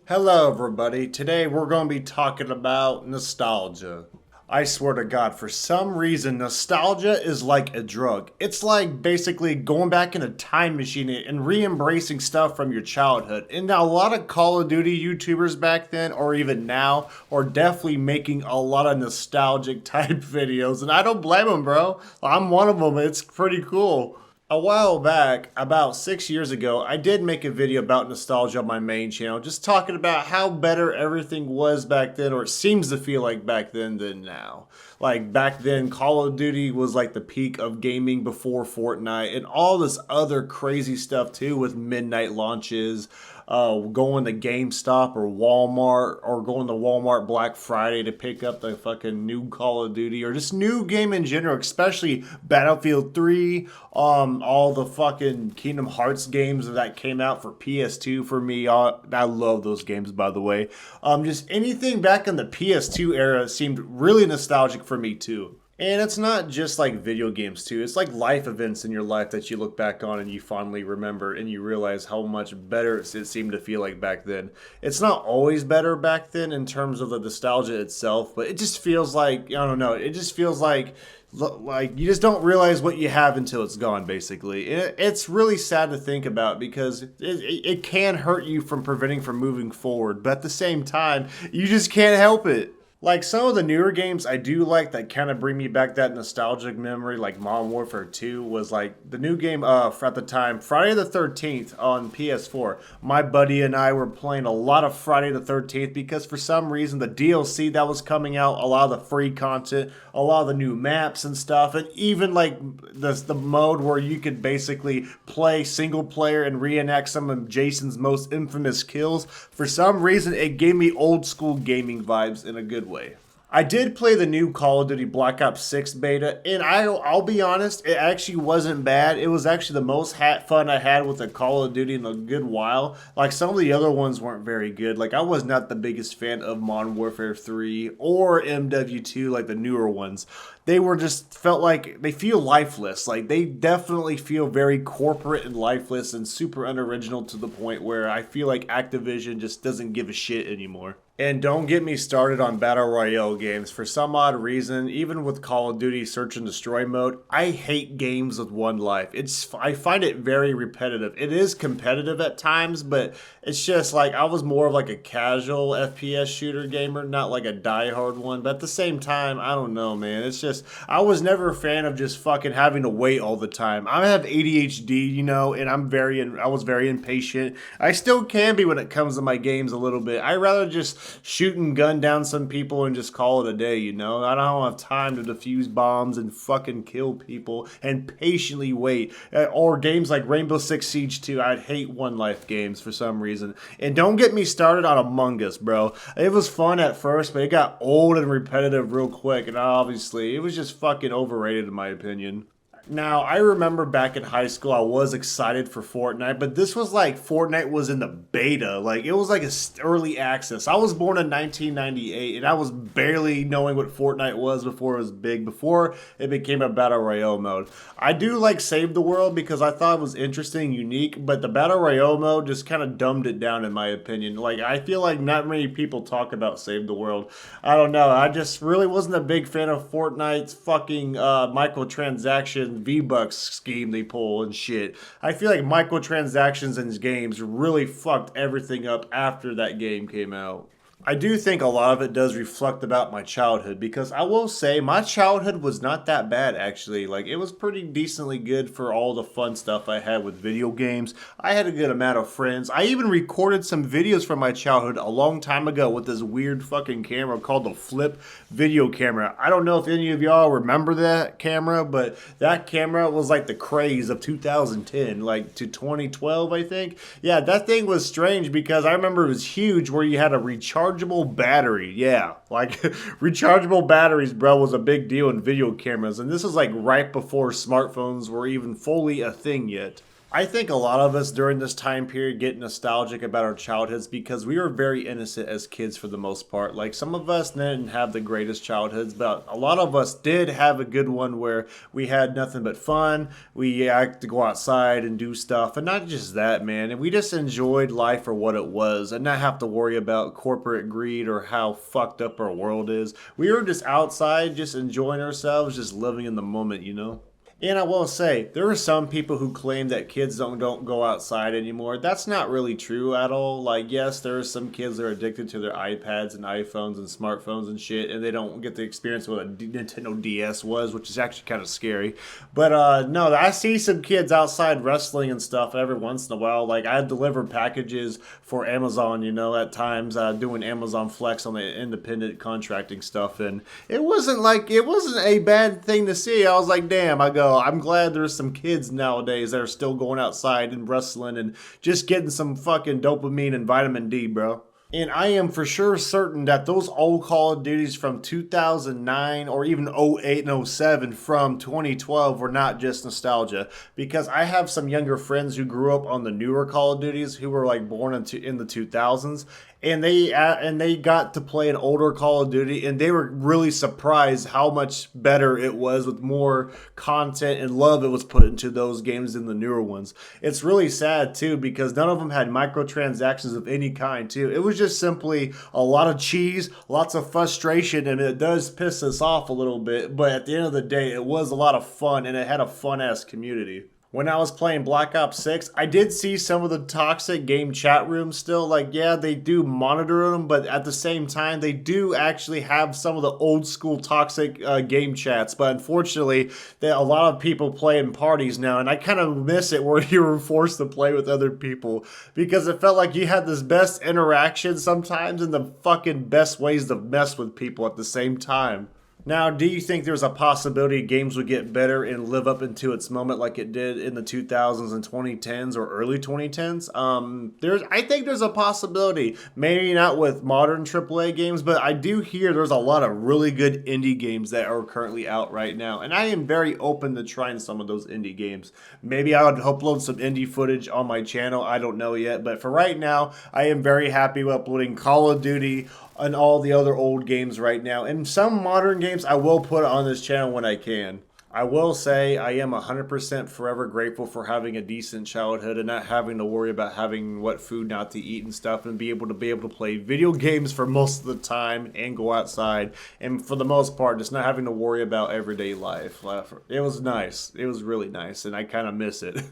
Hello, everybody. Today we're going to be talking about nostalgia. I swear to God, for some reason, nostalgia is like a drug. It's like basically going back in a time machine and re embracing stuff from your childhood. And now, a lot of Call of Duty YouTubers back then, or even now, are definitely making a lot of nostalgic type videos. And I don't blame them, bro. I'm one of them. It's pretty cool. A while back, about 6 years ago, I did make a video about nostalgia on my main channel, just talking about how better everything was back then, or it seems to feel like back then than now. Like back then, Call of Duty was like the peak of gaming before Fortnite, and all this other crazy stuff too with midnight launches, going to GameStop or Walmart, or going to Walmart Black Friday to pick up the fucking new Call of Duty, or just new game in general, especially Battlefield 3, all the fucking Kingdom Hearts games that came out for PS2 for me. I love those games, by the way. Just anything back in the PS2 era seemed really nostalgic for me too. And it's not just like video games too. It's like life events in your life that you look back on and you fondly remember and you realize how much better it seemed to feel like back then. It's not always better back then in terms of the nostalgia itself, but it just feels like, I don't know, it just feels like you just don't realize what you have until it's gone, basically. It's really sad to think about because it can hurt you from preventing from moving forward, but at the same time, you just can't help it. Like some of the newer games I do like that kind of bring me back that nostalgic memory, like Modern Warfare 2 was like the new game at the time, Friday the 13th on PS4. My buddy and I were playing a lot of Friday the 13th because for some reason the DLC that was coming out, a lot of the free content, a lot of the new maps and stuff, and even like the mode where you could basically play single player and reenact some of Jason's most infamous kills. For some reason it gave me old school gaming vibes in a good way. I did play the new Call of Duty Black Ops 6 beta, and I'll be honest, it actually wasn't bad. It was actually the most fun I had with a Call of Duty in a good while. Like, some of the other ones weren't very good. Like, I was not the biggest fan of Modern Warfare 3 or MW2, like the newer ones. They were just felt like they feel lifeless. Like, they definitely feel very corporate and lifeless and super unoriginal to the point where I feel like Activision just doesn't give a shit anymore. And don't get me started on Battle Royale games. For some odd reason, even with Call of Duty Search and Destroy mode, I hate games with one life. I find it very repetitive. It is competitive at times, but it's just like I was more of like a casual FPS shooter gamer, not like a diehard one. But at the same time, I don't know, man. It's just I was never a fan of just fucking having to wait all the time. I have ADHD, and I was very impatient. I still can be when it comes to my games a little bit. I rather just shoot and gun down some people and just call it a day, I don't have time to defuse bombs and fucking kill people and patiently wait. Or games like Rainbow Six Siege 2, I'd hate one life games for some reason. And don't get me started on Among Us, bro. It was fun at first, but it got old and repetitive real quick, and obviously it was just fucking overrated in my opinion. Now, I remember back in high school, I was excited for Fortnite, but this was like Fortnite was in the beta. Like, it was like early access. I was born in 1998, and I was barely knowing what Fortnite was before it was big, before it became a Battle Royale mode. I do like Save the World because I thought it was interesting, unique, but the Battle Royale mode just kind of dumbed it down, in my opinion. Like, I feel like not many people talk about Save the World. I don't know. I just really wasn't a big fan of Fortnite's fucking microtransaction V-Bucks scheme they pull and shit. I feel like microtransactions in games really fucked everything up after that game came out. I do think a lot of it does reflect about my childhood because I will say my childhood was not that bad actually. Like it was pretty decently good for all the fun stuff I had with video games. I had a good amount of friends. I even recorded some videos from my childhood a long time ago with this weird fucking camera called the Flip video camera. I don't know if any of y'all remember that camera, but that camera was like the craze of 2010, like to 2012, I think. Yeah, that thing was strange because I remember it was huge where you had a rechargeable battery. Yeah, like rechargeable batteries, bro, was a big deal in video cameras. And this is like right before smartphones were even fully a thing yet. I think a lot of us during this time period get nostalgic about our childhoods because we were very innocent as kids for the most part. Like some of us didn't have the greatest childhoods, but a lot of us did have a good one where we had nothing but fun. We had to go outside and do stuff, and not just that, man. And we just enjoyed life for what it was and not have to worry about corporate greed or how fucked up our world is. We were just outside, just enjoying ourselves, just living in the moment, you know? And I will say, there are some people who claim that kids don't go outside anymore. That's not really true at all. Like, yes, there are some kids that are addicted to their iPads and iPhones and smartphones and shit, and they don't get the experience what a Nintendo DS was, which is actually kind of scary. But no, I see some kids outside wrestling and stuff every once in a while. Like, I deliver packages for Amazon, you know, at times doing Amazon Flex on the independent contracting stuff, and it wasn't a bad thing to see. I was like, damn, I'm glad there's some kids nowadays that are still going outside and wrestling and just getting some fucking dopamine and vitamin D, bro. And I am for sure certain that those old Call of Duties from 2009 or even '08 and '07 from 2012 were not just nostalgia. Because I have some younger friends who grew up on the newer Call of Duties who were like born in the 2000s. And they got to play an older Call of Duty, and they were really surprised how much better it was with more content and love it was put into those games than the newer ones. It's really sad too because none of them had microtransactions of any kind too. It was just simply a lot of cheese, lots of frustration, and it does piss us off a little bit. But at the end of the day, it was a lot of fun, and it had a fun ass community. When I was playing Black Ops 6, I did see some of the toxic game chat rooms still. Like, yeah, they do monitor them, but at the same time, they do actually have some of the old school toxic game chats. But unfortunately, a lot of people play in parties now, and I kind of miss it where you were forced to play with other people because it felt like you had this best interaction sometimes and the fucking best ways to mess with people at the same time. Now, do you think there's a possibility games would get better and live up into its moment like it did in the 2000s and 2010s or early 2010s? I think there's a possibility. Maybe not with modern AAA games, but I do hear there's a lot of really good indie games that are currently out right now, and I am very open to trying some of those indie games. Maybe I would upload some indie footage on my channel. I don't know yet, but for right now, I am very happy with uploading Call of Duty and all the other old games right now. And some modern games I will put on this channel when I can. I will say I am 100% forever grateful for having a decent childhood and not having to worry about having what food not to eat and stuff, and be able to play video games for most of the time and go outside, and for the most part just not having to worry about everyday life. It was nice. It was really nice, and I kind of miss it.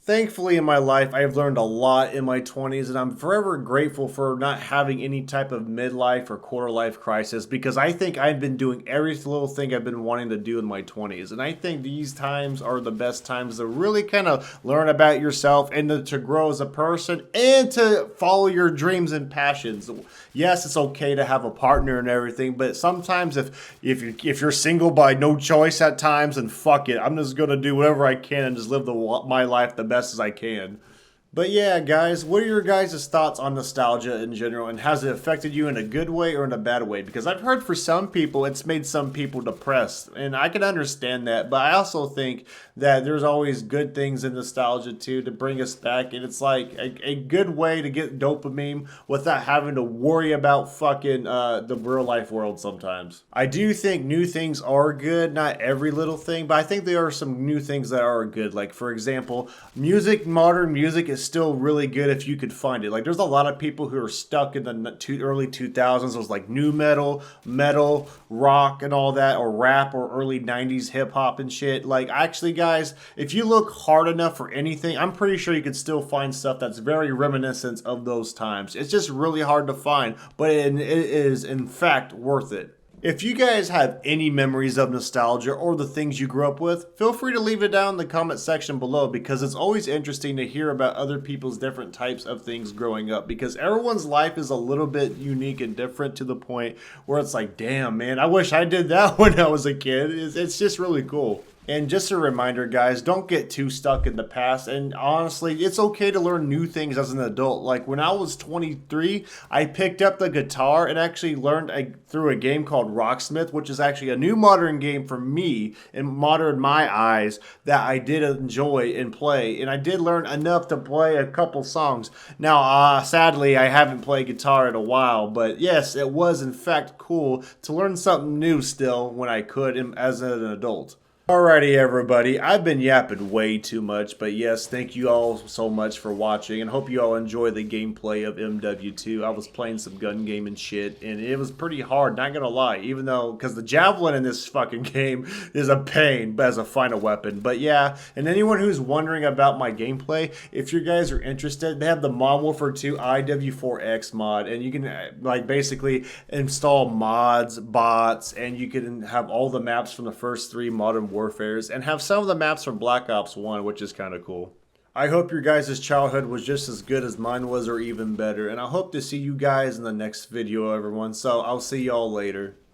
Thankfully, in my life, I have learned a lot in my 20s, and I'm forever grateful for not having any type of midlife or quarter life crisis because I think I've been doing every little thing I've been wanting to do in my 20s. And I think these times are the best times to really kind of learn about yourself and to grow as a person and to follow your dreams and passions. Yes, it's okay to have a partner and everything, but sometimes if you're single by no choice at times, then fuck it. I'm just gonna do whatever I can and just live my life the best as I can. But yeah, guys, what are your guys' thoughts on nostalgia in general, and has it affected you in a good way or in a bad way? Because I've heard for some people, it's made some people depressed, and I can understand that, but I also think that there's always good things in nostalgia too to bring us back, and it's like a good way to get dopamine without having to worry about fucking the real life world sometimes. I do think new things are good, not every little thing, but I think there are some new things that are good. Like, for example, modern music is still really good if you could find it. Like, there's a lot of people who are stuck in the early 2000s. It was like new metal, rock, and all that, or rap, or early 90s hip hop and shit. Like, actually, guys, if you look hard enough for anything, I'm pretty sure you could still find stuff that's very reminiscent of those times. It's just really hard to find, but it is, in fact, worth it. If you guys have any memories of nostalgia or the things you grew up with, feel free to leave it down in the comment section below because it's always interesting to hear about other people's different types of things growing up because everyone's life is a little bit unique and different to the point where it's like, damn, man, I wish I did that when I was a kid. It's just really cool. And just a reminder, guys, don't get too stuck in the past. And honestly, it's okay to learn new things as an adult. Like when I was 23, I picked up the guitar and actually learned through a game called Rocksmith, which is actually a new modern game for me and modern my eyes that I did enjoy and play. And I did learn enough to play a couple songs. Now, sadly, I haven't played guitar in a while, but yes, it was in fact cool to learn something new still when I could as an adult. Alrighty, everybody. I've been yapping way too much, but yes, thank you all so much for watching, and hope you all enjoy the gameplay of MW2. I was playing some gun game and shit, and it was pretty hard, not gonna lie, even though, because the javelin in this fucking game is a pain as a final weapon. But yeah, and anyone who's wondering about my gameplay, if you guys are interested, they have the Modern Warfare 2 IW4X mod, and you can like basically install mods, bots, and you can have all the maps from the first 3 Modern Warfares and have some of the maps from Black Ops 1, which is kind of cool. I hope your guys' childhood was just as good as mine was or even better, and I hope to see you guys in the next video, everyone. So I'll see y'all later.